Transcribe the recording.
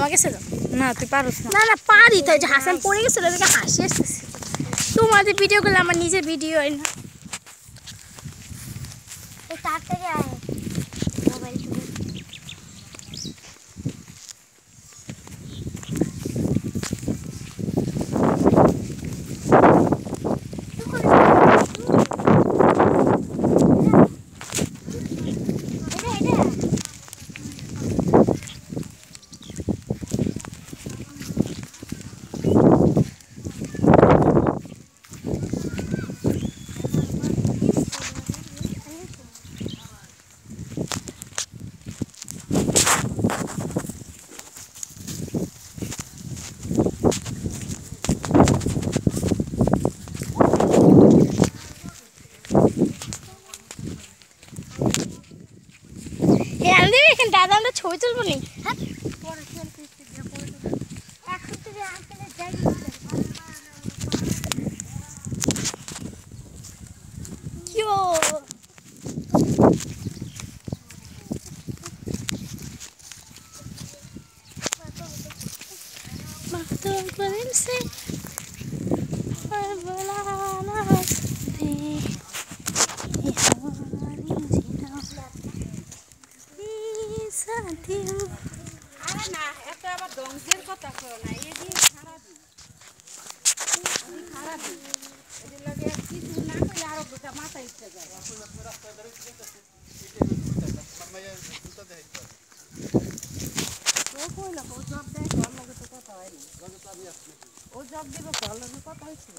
আমাকে ছিল না তুই পারস না। না না পারি তো, যে হাসান পড়ে গেছিল ওদেরকে হাসি আসতেছে। তোমাদের ভিডিওগুলো আমার নিজের ভিডিও হয় না। তাড়াতাড়ি আয় মোবাইল দাদা আমরা ছবি তুলবো নি। আরে না এত আবার দংজের কথা কও না, এই দিন খারাপ এদের লাগে কিছু না কইলে আরো দুটা মাথা ইচ্ছে যায়। ও কইলো ও জব দেয়, ওর লগে তো কথা হয়নি। ও জব দিব, ওর লগে কথা হয়েছিল।